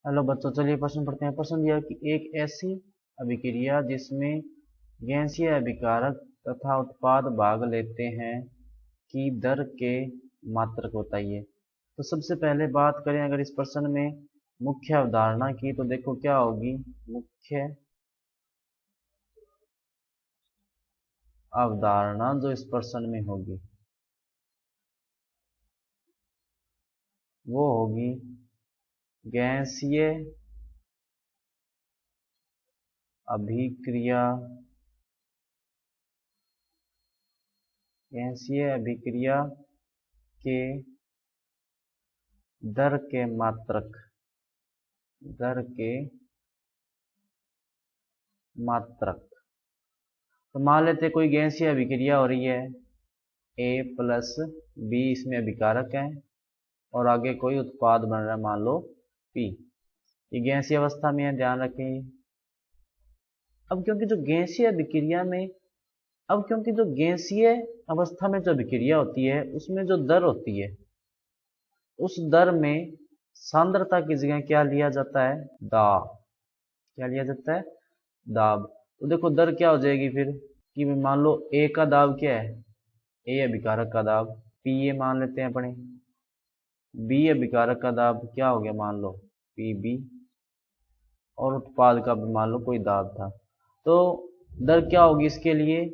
Hello बच्चों, चलिए प्रश्न पढ़ते हैं। प्रश्न दिया कि एक ऐसी अभिक्रिया जिसमें गैसीय अभिकारक तथा उत्पाद भाग लेते हैं की दर के मात्रक बताइए। तो सबसे पहले बात करें अगर इस प्रश्न में मुख्य अवधारणा की, तो देखो क्या होगी। मुख्य अवधारणा जो इस प्रश्न में होगी वो होगी गैसीय अभिक्रिया के दर के मात्रक। तो मान लेते कोई गैसीय अभिक्रिया हो रही है, A प्लस B इसमें अभिकारक है और आगे कोई उत्पाद बन रहा है, मान लो P। ये गैसीय अवस्था में है, ध्यान रखें। अब क्योंकि जो गैसीय अवस्था में जो अभिक्रिया होती है उसमें जो दर होती है, उस दर में सांद्रता की जगह क्या लिया जाता है? दाब। क्या लिया जाता है? दाब। तो देखो दर क्या हो जाएगी फिर कि मान लो A का दाब क्या है? A अभिकारक का दाब PA मान लेते हैं अपने। B अभिकारक का दाब क्या हो गया? मान लो PB। और उत्पाद का भी मान लो कोई दाब था। तो दर क्या होगी इसके लिए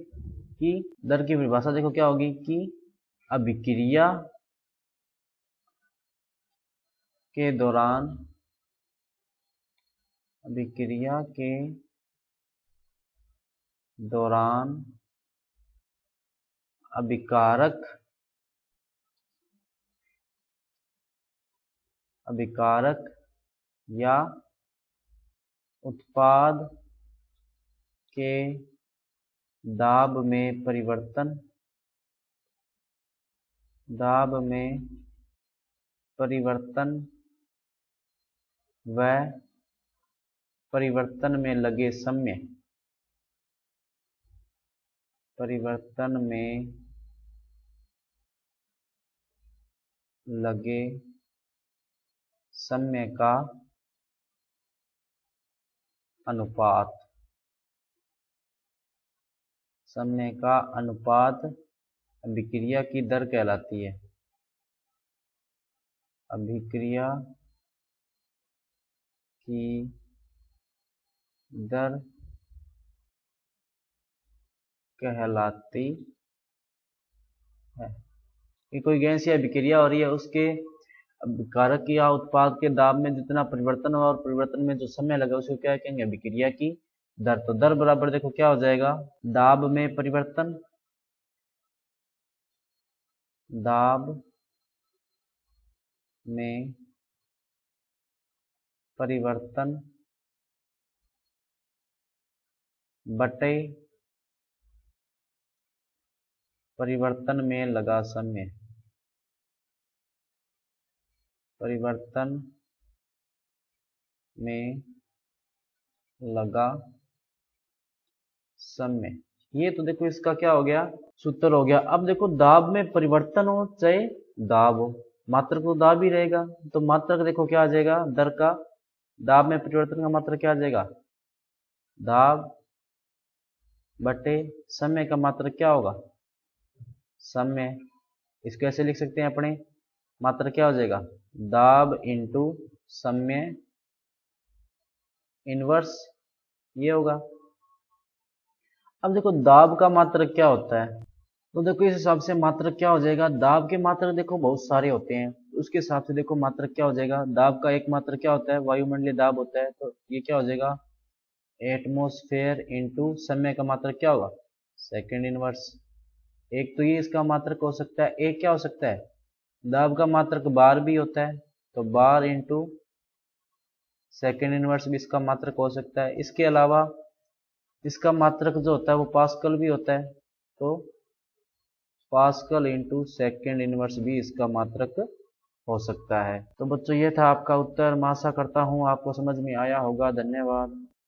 कि दर की परिभाषा देखो क्या होगी कि अभिक्रिया के दौरान अभिकारक या उत्पाद के दाब में परिवर्तन व परिवर्तन में लगे समय का अनुपात अभिक्रिया की दर कहलाती है। अभिक्रिया की दर कहलाती है कि कोई गैसीय अभिक्रिया हो रही है, उसके अभिकारक या उत्पाद के दाब में जितना परिवर्तन हो और परिवर्तन में जो समय लगा उसको क्या कहेंगे? अभिक्रिया की दर। तो दर बराबर देखो क्या हो जाएगा? दाब में परिवर्तन बटे परिवर्तन में लगा समय। ये तो देखो इसका क्या हो गया? सूत्र हो गया। अब देखो दाब में परिवर्तन हो चाहे दाब हो, मात्रक तो दाब ही रहेगा। तो मात्रक देखो क्या आ जाएगा? दर का दाब में परिवर्तन का मात्रक क्या आ जाएगा? दाब बटे समय का मात्रक क्या होगा? समय। इसको ऐसे लिख सकते हैं अपने, मात्रक क्या हो जाएगा? दाब इंटू समय इनवर्स, ये होगा। अब देखो दाब का मात्रक क्या होता है, तो देखो इस हिसाब से मात्रक क्या हो जाएगा? दाब के मात्रक देखो बहुत सारे होते हैं, उसके हिसाब से देखो मात्रक क्या हो जाएगा? दाब का एक मात्रक क्या होता है? वायुमंडलीय दाब होता है। तो ये क्या हो जाएगा? एटमॉस्फेयर इंटू समय का मात्रक क्या होगा? Second inverse. एक तो ये इसका मात्रक हो सकता है, एक क्या हो सकता है? दाब का मात्रक बार भी होता है, तो बार इंटू सेकंड इनवर्स भी इसका मात्रक हो सकता है। इसके अलावा इसका मात्रक जो होता है वो पास्कल भी होता है, तो पास्कल इंटू सेकेंड इनवर्स भी इसका मात्रक हो सकता है। तो बच्चों ये था आपका उत्तर। मैं आशा करता हूँ आपको समझ में आया होगा। धन्यवाद।